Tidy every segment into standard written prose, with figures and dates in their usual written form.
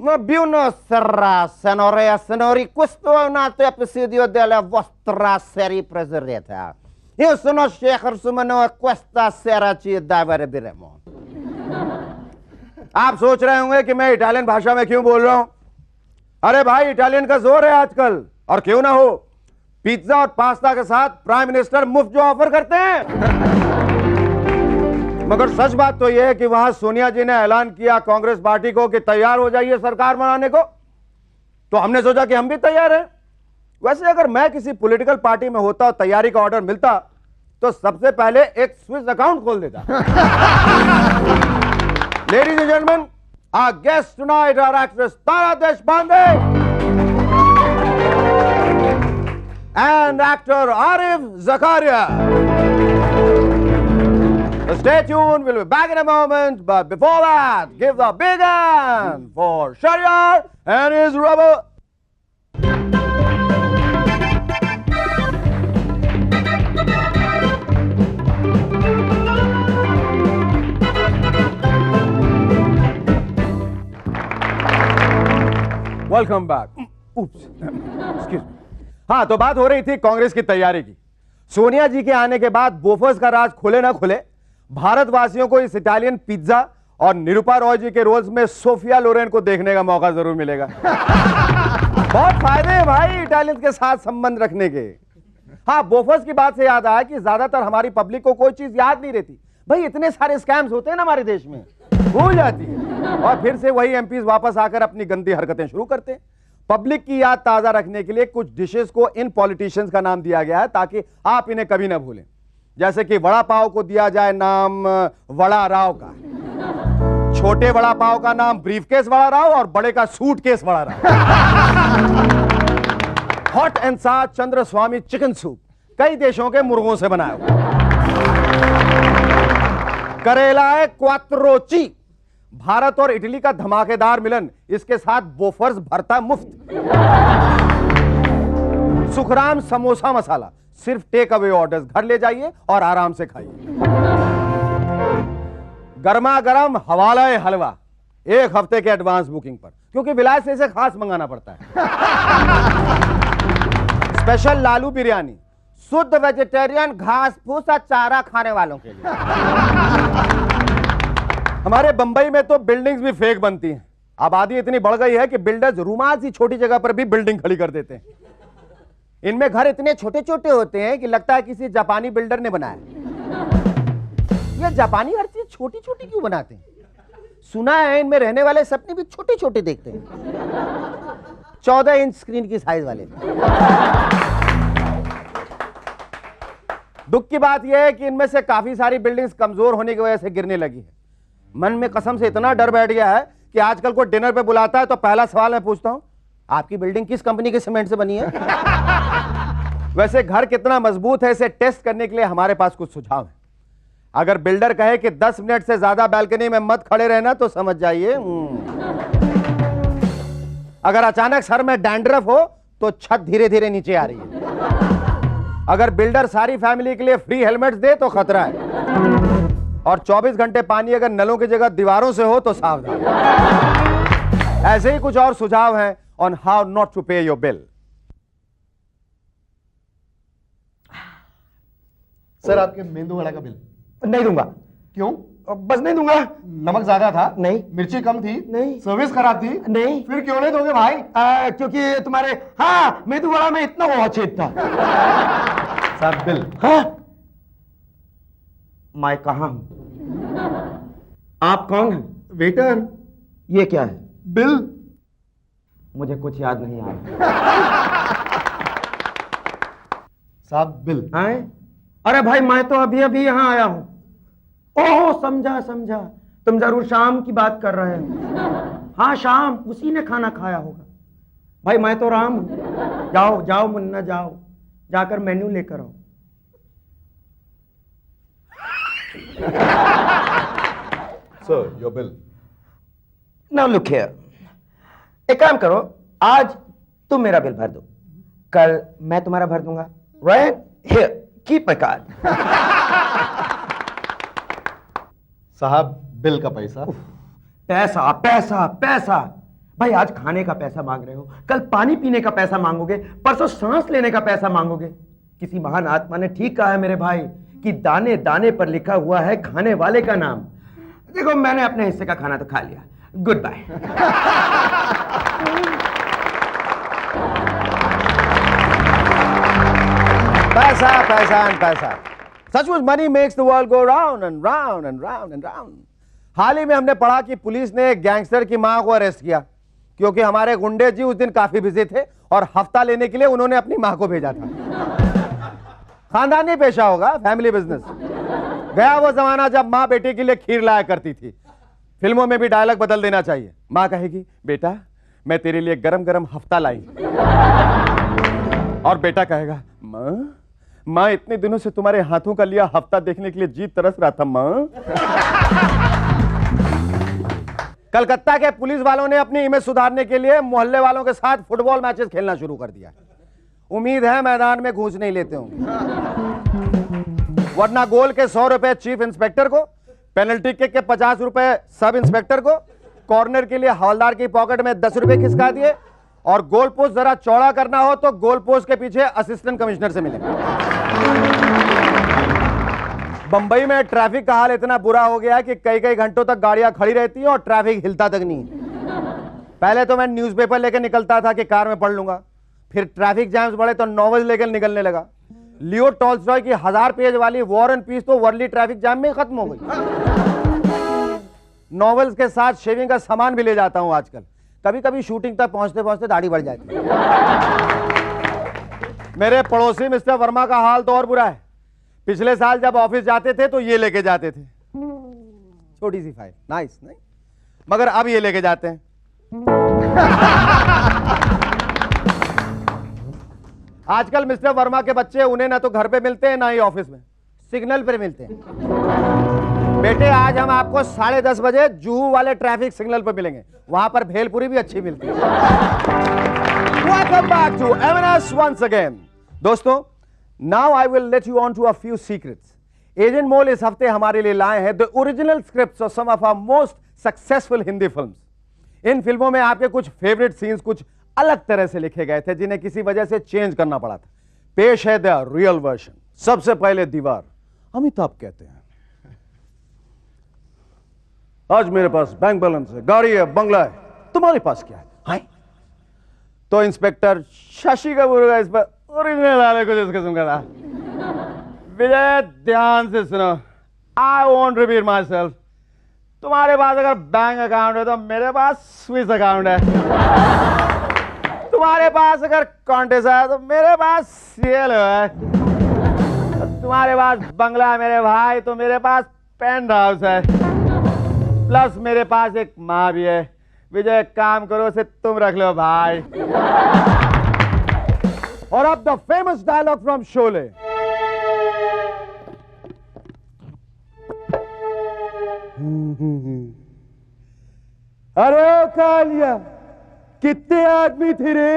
Buonasera, signori. Questo è un altro episodio della vostra serie preferita. Io sono Shekhar Sumano e questa sera ci divertiremo. आप सोच रहे होंगे कि मैं Italian भाषा में क्यों बोल रहा हूं? अरे भाई, इटालियन का जोर है आजकल, और क्यों ना हो, पिज्जा और पास्ता के साथ प्राइम मिनिस्टर मुफ्त जो ऑफर करते हैं। मगर सच बात तो यह है कि वहां सोनिया जी ने ऐलान किया कांग्रेस पार्टी को कि तैयार हो जाइए सरकार बनाने को, तो हमने सोचा कि हम भी तैयार हैं। वैसे अगर मैं किसी पॉलिटिकल पार्टी में होता और तैयारी का ऑर्डर मिलता तो सबसे पहले एक स्विस अकाउंट खोल देता। Ladies and gentlemen, our guests tonight are actress Tara Deshpande and actor Arif Zakaria. So stay tuned, we'll be back in a moment, but before that, give the big hand for Sharyar and his rubber. Welcome back. Excuse me. हाँ, तो बात हो रही थी कांग्रेस की तैयारी की। सोनिया जी के आने के बाद बोफर्स का राज खुले ना खुले, भारतवासियों को इस इटालियन पिज्जा और निरूपा रॉय जी के रोल्स में सोफिया लोरेन को देखने का मौका जरूर मिलेगा। बहुत फायदे हैं भाई इटालियन के साथ संबंध रखने के। हाँ, बोफर्स की बात से याद आया कि ज्यादातर हमारी पब्लिक को कोई चीज याद नहीं रहती। भाई, इतने सारे स्कैम्स होते हैं ना हमारे देश में, भूल जाती है और फिर से वही एमपीज वापस आकर अपनी गंदी हरकतें शुरू करते हैं। पब्लिक की याद ताजा रखने के लिए कुछ डिशेस को इन पॉलिटिशियंस का नाम दिया गया है ताकि आप इन्हें कभी ना भूलें। जैसे कि वड़ा पाव को दिया जाए नाम वड़ा राव का, छोटे वड़ा पाव का नाम ब्रीफकेस वड़ा राव और बड़े का suitcase vada Rao. Hot and साथ चंद्र स्वामी चिकन सूप कई देशों के मुर्गों से बनाया हुआ। करेला है क्वात्रोची, भारत और इटली का धमाकेदार मिलन, इसके साथ बोफर्स भरता मुफ्त। सुखराम समोसा मसाला, सिर्फ टेक अवे ऑर्डर्स, घर ले जाइए और आराम से खाइए। गर्मा गर्म हवाला हलवा, 1 हफ्ते के एडवांस बुकिंग पर, क्योंकि विलायत से इसे खास मंगाना पड़ता है। स्पेशल लालू बिरयानी, शुद्ध वेजिटेरियन घास फूस और चारा खाने वालों के लिए। हमारे बंबई में तो बिल्डिंग्स भी फेक बनती हैं। आबादी इतनी बढ़ गई है कि बिल्डर्स रूमाल सी छोटी जगह पर भी बिल्डिंग खड़ी कर देते हैं। इनमें घर इतने छोटे छोटे होते हैं कि लगता है किसी जापानी बिल्डर ने बनाया। ये जापानी हर चीज छोटी छोटी क्यों बनाते हैं? सुना है इनमें रहने वाले सपने भी छोटे छोटे देखते हैं, 14 इंच स्क्रीन की साइज वाले। दुख की बात यह है कि इनमें से काफी सारी बिल्डिंग्स कमजोर होने की वजह से गिरने लगी है। मन में कसम से इतना डर बैठ गया है कि आजकल कोई डिनर पे बुलाता है तो पहला सवाल मैं पूछता हूं, आपकी बिल्डिंग किस कंपनी के सीमेंट से बनी है? वैसे घर कितना मजबूत है इसे टेस्ट करने के लिए हमारे पास कुछ सुझाव है। अगर बिल्डर कहे कि 10 मिनट से ज्यादा बालकनी में मत खड़े रहना तो समझ जाइए। अगर अचानक सर में डैंड्रफ हो तो छत धीरे धीरे नीचे आ रही है। अगर बिल्डर सारी फैमिली के लिए फ्री हेलमेट्स दे तो खतरा है। और 24 घंटे पानी अगर नलों की जगह दीवारों से हो तो सावधान। ऐसे ही कुछ और सुझाव हैं ऑन हाउ नॉट टू पे योर बिल। सर, आपके मेंदू वड़ा का बिल नहीं दूंगा। क्यों? बस नहीं दूंगा। नमक ज्यादा था? नहीं। मिर्ची कम थी? नहीं। सर्विस खराब थी? नहीं। फिर क्यों नहीं दोगे भाई? क्योंकि तुम्हारे हाँ मेंदू वड़ा में इतना वो छेद था। Sir, bill. हाँ? मैं कहाँ हूं? आप कौन हैं? वेटर। ये क्या है? बिल। मुझे कुछ याद नहीं आ रहा। साहब, बिल। हैं? अरे भाई, मैं तो अभी अभी यहाँ आया हूं। ओह, समझा समझा, तुम जरूर शाम की बात कर रहे हो। हाँ, शाम, उसी ने खाना खाया होगा। भाई, मैं तो राम हूं। जाओ जाओ मुन्ना, जाओ जाकर मेन्यू लेकर आओ। Sir, your bill. Now look here, एक काम करो, आज तुम मेरा बिल भर दो, कल मैं तुम्हारा भर दूंगा। Right here, keep my card. साहब, बिल का पैसा। पैसा पैसा पैसा। भाई आज खाने का पैसा मांग रहे हो, कल पानी पीने का पैसा मांगोगे, परसों सांस लेने का पैसा मांगोगे। किसी महान आत्मा ने ठीक कहा है मेरे भाई कि दाने दाने पर लिखा हुआ है खाने वाले का नाम। देखो मैंने अपने हिस्से का खाना तो खा लिया, गुड बाय। पैसा पैसा एंड पैसा। सचमुच money makes the world go round and round and round and round. हाल ही में हमने पढ़ा कि पुलिस ने एक गैंगस्टर की मां को अरेस्ट किया क्योंकि हमारे गुंडे जी उस दिन काफी बिजी थे और हफ्ता लेने के लिए उन्होंने अपनी मां को भेजा था। खानदानी पेशा होगा, फैमिली बिजनेस। गया वो जमाना जब मां बेटे के लिए खीर लाया करती थी। फिल्मों में भी डायलॉग बदल देना चाहिए। मां कहेगी, बेटा मैं तेरे लिए गरम गरम हफ्ता लाई, और बेटा कहेगा, मां इतने दिनों से तुम्हारे हाथों का लिया हफ्ता देखने के लिए जी तरस रहा था मां। कलकत्ता के पुलिस वालों ने अपनी इमेज सुधारने के लिए मोहल्ले वालों के साथ फुटबॉल मैचेस खेलना शुरू कर दिया। उम्मीद है मैदान में घूस नहीं लेते होंगे, वरना गोल के 100 रुपए चीफ इंस्पेक्टर को, पेनल्टी किक के 50 रुपए सब इंस्पेक्टर को, कॉर्नर के लिए हवलदार की पॉकेट में 10 रुपए खिसका दिए, और गोल पोस्ट जरा चौड़ा करना हो तो गोल पोस्ट के पीछे असिस्टेंट कमिश्नर से मिलेंगे। बंबई में ट्रैफिक का हाल इतना बुरा हो गया कि कई कई घंटों तक गाड़ियां खड़ी रहती हैं और ट्रैफिक हिलता तक नहीं। पहले तो मैं न्यूज़पेपर लेकर निकलता था कि कार में पढ़ लूंगा, फिर ट्रैफिक जैम्स बढ़े तो नॉवेल्स लेकर निकलने लगा। लियो टॉल्स्टॉय की 1000 पेज वाली वॉर एंड पीस तो वर्ली ट्रैफिक जैम में खत्म हो गई। नॉवेल्स के साथ शेविंग का सामान भी ले जाता हूं आजकल। कभी कभी शूटिंग तक पहुंचते पहुंचते दाढ़ी बढ़ जाती है। मेरे पड़ोसी मिस्टर वर्मा का हाल तो और बुरा है। पिछले साल जब ऑफिस जाते थे तो ये लेके जाते थे, छोटी सी फाइल, नाइस नहीं, मगर अब ये लेके जाते हैं। आजकल मिस्टर वर्मा के बच्चे उन्हें ना तो घर पे मिलते हैं ना ही ऑफिस में, सिग्नल पे मिलते हैं। बेटे आज हम आपको 10:30 बजे जुहू वाले ट्रैफिक सिग्नल पर मिलेंगे, वहां पर भेलपुरी भी अच्छी मिलती है। Welcome back to M&S once again. दोस्तों, now I will let you on to a few secrets. Agent mole इस हफ्ते हमारे लिए लाए हैं the original scripts of some of our most successful Hindi films. इन फिल्मों में आपके कुछ फेवरेट सीन्स कुछ अलग तरह से लिखे गए थे जिन्हें किसी वजह से चेंज करना पड़ा था। पेश है द रियल वर्जन। सबसे पहले दीवार। अमिताभ कहते हैं, आज मेरे पास बैंक बैलेंस है, गाड़ी है, बंगला है, तुम्हारे पास क्या है? हाय। तो इंस्पेक्टर शशि कपूर का इस पर ओरिजिनल वाले कुछ इस किस्म का था। विजय ध्यान से सुनो, I want repeat my self. तुम्हारे पास अगर बैंक अकाउंट है तो मेरे पास स्विस अकाउंट है। तुम्हारे पास अगर कॉन्टेस है तो मेरे पास सीएल है। तुम्हारे पास बंगला है मेरे भाई तो मेरे पास पेंट हाउस है, प्लस मेरे पास एक माँ भी है। विजय काम करो से तुम रख लो भाई। और अब the famous dialogue from Sholay. अरे ओ कालिया, कितने आदमी थे रे?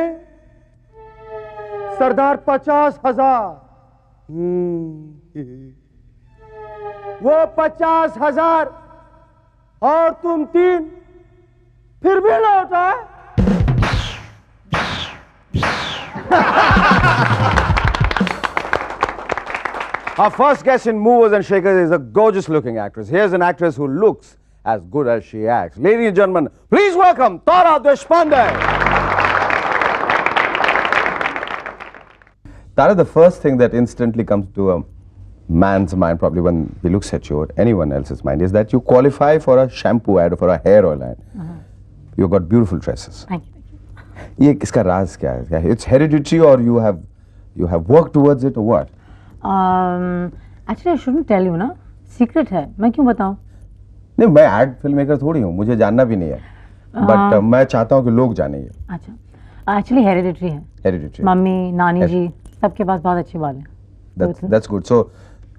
सरदार 50,000। वो 50,000 और तुम 3, फिर भी लौटा। Our first guest in Movers and Shakers is a gorgeous looking actress. Here's an actress who looks as good as she acts. Ladies and gentlemen, please welcome Tara Deshpande. Tara, the first thing that instantly comes to a man's mind, probably when he looks at you or anyone else's mind, is that you qualify for a shampoo ad or for a hair oil ad. You've got beautiful tresses. Thank you. ये इसका राज क्या है? It's hereditary or you have worked towards it or what? Actually, I shouldn't tell you ना, secret है, मैं क्यों बताऊं? नहीं, मैं एड फिल्म मेकर थोड़ी हूँ, मुझे जानना भी नहीं है, बट मैं चाहता हूँ कि लोग जाने ये। अच्छा, एक्चुअली हेरिडिटरी है। हेरिडिटरी। मम्मी, नानी जी, सबके पास बहुत अच्छे बाल हैं। That's good.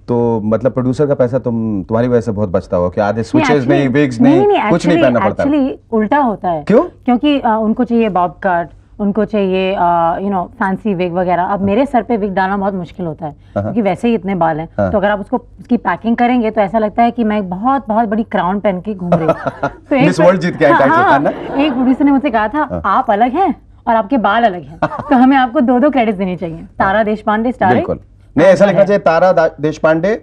तो मतलब प्रोड्यूसर का पैसा तुम्हारी वजह से बहुत बचता होगा कि आधे स्विचेस नहीं, विग्स नहीं, कुछ नहीं पहनना पड़ता। एक्चुअली उल्टा होता है। क्यों? क्योंकि उनको चाहिए बॉब कट, उनको चाहिए फैंसी विग वगैरह। अब मेरे सर पे विग डालना बहुत मुश्किल होता है क्योंकि वैसे ही इतने बाल हैं, तो अगर आप उसकी पैकिंग करेंगे तो ऐसा लगता है कि मैं एक बहुत बहुत बड़ी क्राउन पहन के घूम रही हूँ। तो मिस वर्ल्ड जीत के आए टाइप होता है ना? एक प्रोड्यूसर ने मुझसे कहा था आप अलग हैं और आपके बाल अलग हैं, तो हमें आपको दो क्रेडिट देनी चाहिए। तारा देशपांडे स्टार बिल्कुल नहीं, ऐसा लिखना चाहिए तारा देशपांडे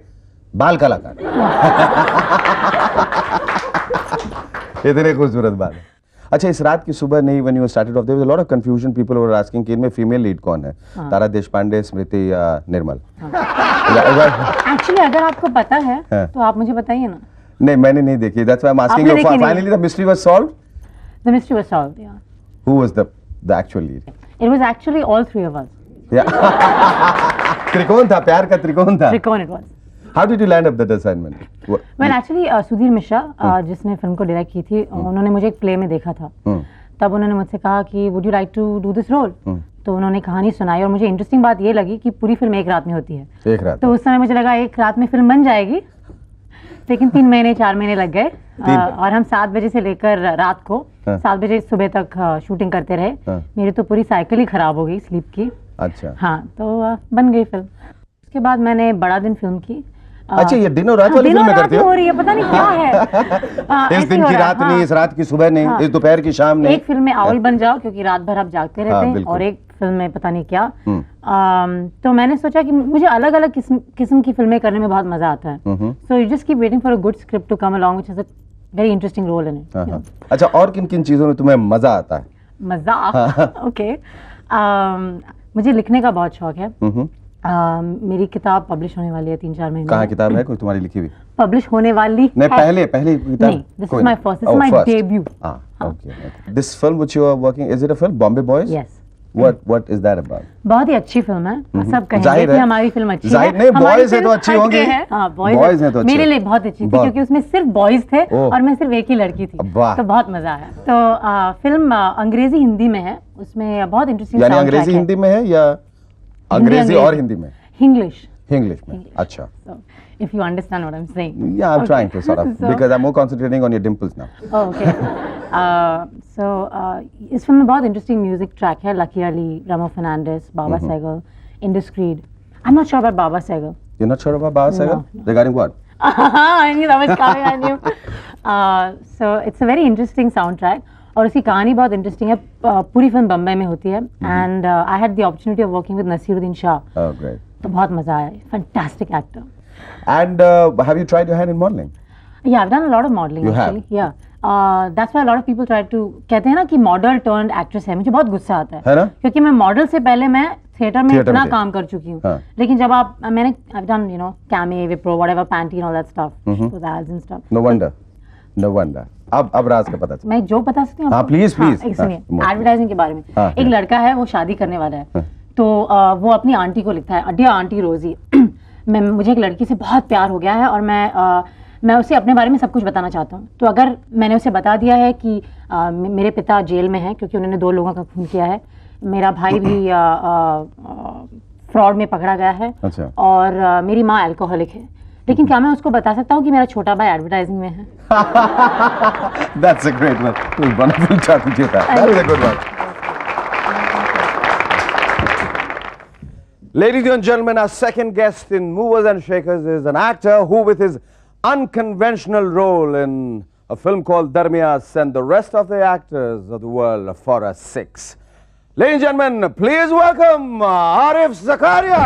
बाल कलाकार। इतने खूबसूरत बाल है। अच्छा, इस रात की सुबह नहीं, when you started off there was a lot of confusion, people were asking कि इनमें फीमेल लीड कौन है, तारा देशपांडे, स्मृति या निर्मल? एक्चुअली अगर आपको पता है तो आप मुझे बताइए ना। नहीं, मैंने नहीं देखी, that's why I'm asking you. Finally the mystery was solved? The mystery was solved, yeah. Who was the actual lead? It was actually all three of us. Yeah. त्रिकोण था, प्यार का त्रिकोण था। त्रिकोण it was. How did you land up that assignment? Well, actually Sudhir Mishra जिसने film को direct की थी, उन्होंने मुझे एक प्ले में देखा था। तब उन्होंने मुझसे कहा कि would you like to do this role? तो उन्होंने कहानी सुनाई और मुझे इंटरेस्टिंग बात ये लगी कि पूरी फिल्म एक रात में होती है। एक रात। तो उस समय मुझे लगा एक रात में फिल्म बन जाएगी, लेकिन 3 महीने 4 महीने लग गए और हम 7 बजे से लेकर रात को 7 बजे सुबह तक शूटिंग करते रहे। मेरी तो पूरी साइकिल ही खराब हो गई स्लीप की। अच्छा। हाँ, तो बन गई फिल्म। उसके बाद मैंने बड़ा दिन फिल्म की। अच्छा, ये दिन और रात वाली फिल्में करती हो? हो रही है, पता नहीं क्या है। इस दिन की रात नहीं, इस रात की सुबह नहीं, इस दोपहर की शाम नहीं। एक फिल्म में आउल बन जाओ क्योंकि रात भर आप जागते रहते हैं, और एक फिल्म में पता नहीं क्या। तो मैंने सोचा कि मुझे अलग अलग किस्म की फिल्में करने में बहुत मजा आता है। So you just keep waiting for a good script to come along which is a very interesting role in it. अच्छा, और किन किन चीजों में तुम्हें मजा आता है? मजा, ओके। मुझे लिखने का बहुत शौक है। मेरी किताब पब्लिश होने वाली है 3-4 महीने। कहाँ किताब है कोई तुम्हारी लिखी हुई? पब्लिश होने वाली नहीं, पहले किताब नहीं, this is my first, this is my debut. Okay. This film which you are working, is it a film, Bombay Boys? Yes. What is that about? बहुत ही अच्छी फिल्म है। सब कहेंगे कि हमारी फिल्म अच्छी है। नहीं, बॉयज है तो अच्छी होंगी। हाँ, बॉयज है तो अच्छी। मेरे लिए बहुत अच्छी थी क्योंकि उसमें सिर्फ बॉयज थे और मैं सिर्फ एक ही लड़की थी, तो बहुत मजा आया। तो फिल्म अंग्रेजी हिंदी में है, उसमें बहुत इंटरेस्टिंग। यानी अंग्रेजी हिंदी में है या अंग्रेजी और हिंदी में? English में। अच्छा। If you understand what I'm saying. Yeah, I'm trying to sort of because I'm more concentrating on your dimples now. Okay. So इस फिल्म में बहुत इंटरेस्टिंग म्यूजिक ट्रैक है। Lucky Ali, Ramo Fernandes, Baba Sehgal, Indus Creed. I'm not sure about Baba Sehgal. You're not sure about Baba Sehgal? No. Regarding what? I knew that was coming. I knew. So it's a very interesting soundtrack. और उसकी कहानी बहुत interesting है। पूरी film Bombay में होती है and I had the opportunity of working with Naseeruddin Shah. Oh, great. तो बहुत मजा आया। Fantastic actor. And have you tried your hand in modeling? Yeah, I've done a lot of modeling actually. Yeah. That's why a lot of people try to कहते हैं ना कि model turned actress है। मुझे बहुत गुस्सा आता है ना? क्योंकि मैं मॉडल से पहले मैं थिएटर में इतना काम कर चुकी हूँ। लेकिन जब मैंने I've done Camé, Wipro, whatever, Pantene, all that stuff, those ads and stuff. No wonder. अब राज का पता चला। मैं जो बता सकती हूँ। हाँ, प्लीज। सुनिए, एडवर्टाइजिंग के बारे में। एक लड़का है, वो शादी करने वाला है, तो वो अपनी आंटी को लिखता है, डियर आंटी रोजी, मुझे एक लड़की से बहुत प्यार हो गया है और मैं उसे अपने बारे में सब कुछ बताना चाहता हूँ। तो अगर मैंने उसे बता दिया है कि मेरे पिता जेल में हैं क्योंकि उन्होंने 2 लोगों का खून किया है, मेरा भाई भी फ्रॉड में पकड़ा गया है, और मेरी माँ अल्कोहलिक है, लेकिन क्या मैं उसको बता सकता हूँ कि मेरा छोटा भाई एडवर्टाइजिंग में है? That's a great one. Wonderful talking to you. That is a good one. Ladies and gentlemen, our second guest in Movers and Shakers is an actor who, with his unconventional role in a film called Darmiya, sent the rest of the actors of the world for a 6. Ladies and gentlemen, please welcome Arif Zakaria.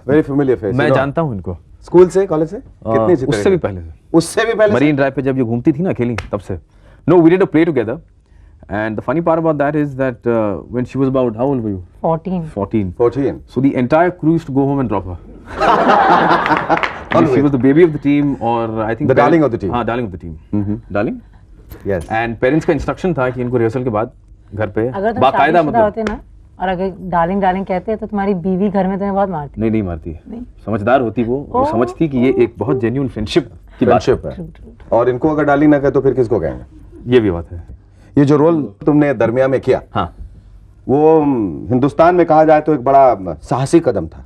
Very familiar face. मैं जानता हूँ इनको school से, college से, कितनी अच्छी उससे भी पहले से। उससे भी पहले मरीन ड्राइव पे जब ये घूमती थी ना अकेली, तब से। No, we did a play together and the funny part about that is that when she was about, how old were you? 14. So the entire crew used to go home and drop her. She was the baby of the team, or I think the darling of the team. हाँ, darling of the team. Darling. Yes. And parents का instruction था कि इनको rehearsal के बाद घर पे बाकायदा होते ना, और अगर डार्लिंग कहते हैं तो तुम्हारी बीवी घर में तुम्हें बहुत मारती। नहीं मारती है। समझदार होती वो समझती कि ये एक बहुत जेन्युइन फ्रेंडशिप की बात है, और इनको अगर डार्लिंग ना कहे तो फिर किसको कहेंगे? ये भी बात है। ये जो रोल तुमने दरमिया में किया, हाँ, वो हिंदुस्तान में कहा जाए तो एक बड़ा साहसी कदम था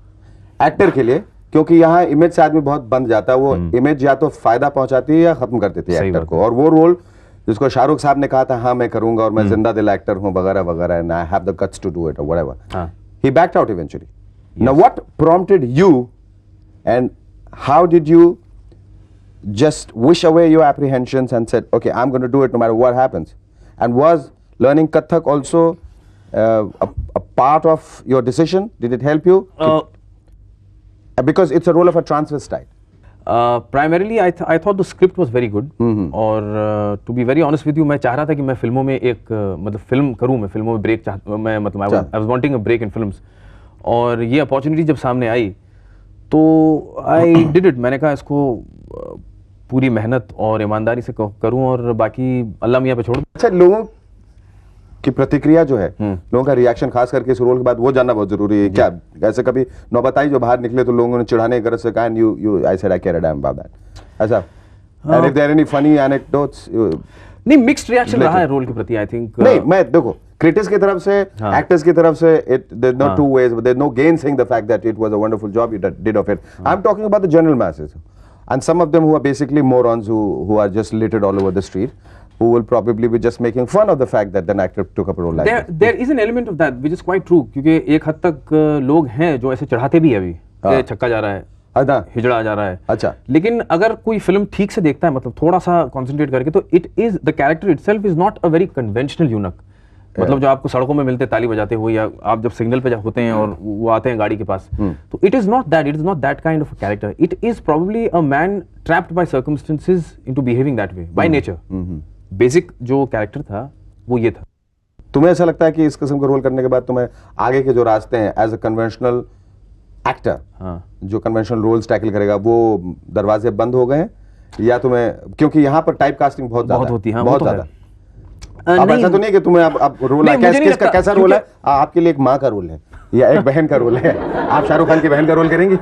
एक्टर के लिए, क्योंकि यहाँ इमेज से आदमी बहुत बंध जाता है। वो इमेज या तो फायदा पहुंचाती है या खत्म कर देती है सही एक्टर बात को। और वो रोल जिसको शाहरुख साहब ने कहा था हाँ मैं करूंगा और मैं जिंदा दिल एक्टर हूँ वगैरह वगैरह, and I have the guts to do it और whatever, he backed out eventually. Now what prompted you and how did you just wish away your apprehensions and said, okay, I'm going to do it no matter what happens? And was learning Kathak also a part of your decision? Did it help you? Because it's a role of a transvestite. Primarily, I thought the script was very good. और to be very honest with you, मैं चाह रहा था कि मैं फिल्मों में एक मतलब फिल्म करूँ, मैं फिल्मों में ब्रेक मैं मतलब I was wanting a break in films. और ये अपॉर्चुनिटी जब सामने आई तो I did it. मैंने कहा इसको पूरी मेहनत और ईमानदारी से करूं और बाकी अल्लाह मियां पे छोड़ दूं। अच्छा, लोगों की प्रतिक्रिया जो है, लोगों का रिएक्शन खास करके इस रोल के बाद वो जानना बहुत जरूरी है। क्या ऐसे कभी नौबत आई जो बाहर निकले तो लोगों ने चिढ़ाने की गरज से कहा you I said I care a damn about that, ऐसा? And if there are any funny anecdotes? नहीं, मिक्स्ड रिएक्शन रहा है रोल के प्रति। आई थिंक नहीं, मैं देखो क्रिटिक्स की तरफ से, एक्टर्स की तरफ से, there no two ways, there no gain saying the fact that it was a wonderful job you did of it. I am talking about the general masses. And some of them who are basically morons who are just littered all over the street, who will probably be just making fun of the fact that an actor took up a role like that. There is an element of that which is quite true, क्योंकि एक हद तक लोग हैं जो ऐसे चढ़ाते भी है अभी कि छक्का जा रहा है, हिजड़ा जा रहा है। अच्छा, लेकिन अगर कोई फिल्म ठीक से देखता है, मतलब थोड़ा सा कंसंट्रेट करके, तो it is the character itself is not a very conventional यूनक। मतलब जो आपको सड़कों में मिलते ताली बजाते हुए, या आप जब सिग्नल पे होते हैं और वो आते हैं गाड़ी के पास, तो it is not that kind of a character. It is probably a man trapped bye circumstances into behaving that way by nature. Basic जो कैरेक्टर था वो ये था। तुम्हें ऐसा लगता है कि इस किस्म का रोल करने के बाद तुम्हें आगे के जो रास्ते हैं एज अ कन्वेंशनल एक्टर, जो कन्वेंशनल रोल्स टैकल करेगा, वो दरवाजे बंद हो गए हैं, या तुम्हें, क्योंकि यहाँ पर टाइप कास्टिंग बहुत होती है, बहुत ज्यादा। अब ऐसा तो नहीं कि तुम्हें अब रोल है, कैसा रोल है आपके लिए? एक माँ का रोल है या एक बहन का रोल है? आप शाहरुख खान की बहन का रोल करेंगे?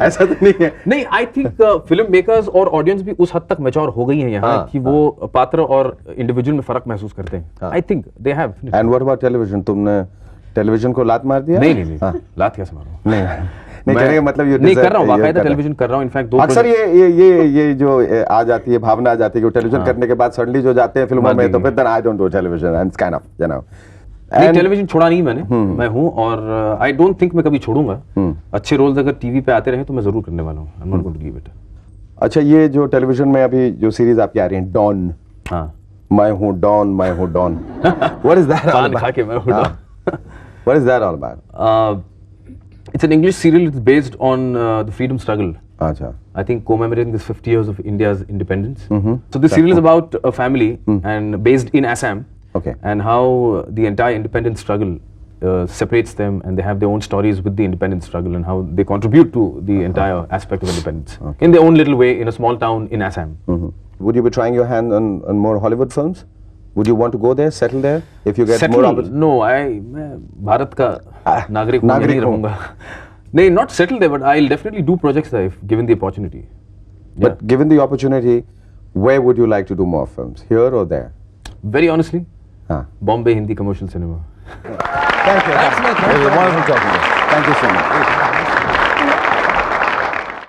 ऐसा तो नहीं है। नहीं, आई थिंक फिल्म मेकर्स और ऑडियंस भी उस हद तक मैच्योर हो गई है यहाँ कि वो पात्र और इंडिविजुअल में फर्क महसूस करते हैं। I think they have. And what about television? तुमने टेलीविजन को लात मार दिया? नहीं, लात कैसे मारूं? नहीं, कहने का मतलब ये नहीं कर रहा हूँ, बाकायदा टेलीविजन कर रहा हूँ। इनफैक्ट अक्सर ये जो आ जाती है, भावना आ जाती है कि टेलीविजन करने के बाद सडनली जो जाते हैं फिल्मों में, तो फिर then I don't do television and kind of, you know. नहीं, टेलीविजन छोड़ा नहीं मैंने, मैं हूँ, और आई डोंट थिंक मैं कभी छोड़ूंगा। अच्छे रोल्स अगर टीवी पे आते रहे तो मैं जरूर करने वाला हूँ। I am not going to give it. अच्छा, ये जो टेलीविजन में अभी जो सीरीज आपकी आ रही है, डॉन, मैं हूँ डॉन, व्हाट इज दैट? पान खा के मैं हूँ don. What is that all about? It's an English serial. It's based on the freedom struggle. Achha. I think commemorating this 50 years of India's independence. So this serial is about a family and based in Assam. Okay. And how the entire independence struggle separates them, and they have their own stories with the independence struggle and how they contribute to the entire aspect of independence in their own little way in a small town in Assam. Would you be trying your hand on more Hollywood films? Would you want to go there, settle there, if you get more opportunities? No, मैं भारत का नागरिक नहीं रहूँगा। नहीं, not settle there, but I'll definitely do projects there if given the opportunity. But given the opportunity, where would you like to do more films? Here or there? Very honestly, Bombay Hindi commercial cinema. Thank you. It was wonderful talking to you. Thank you so much.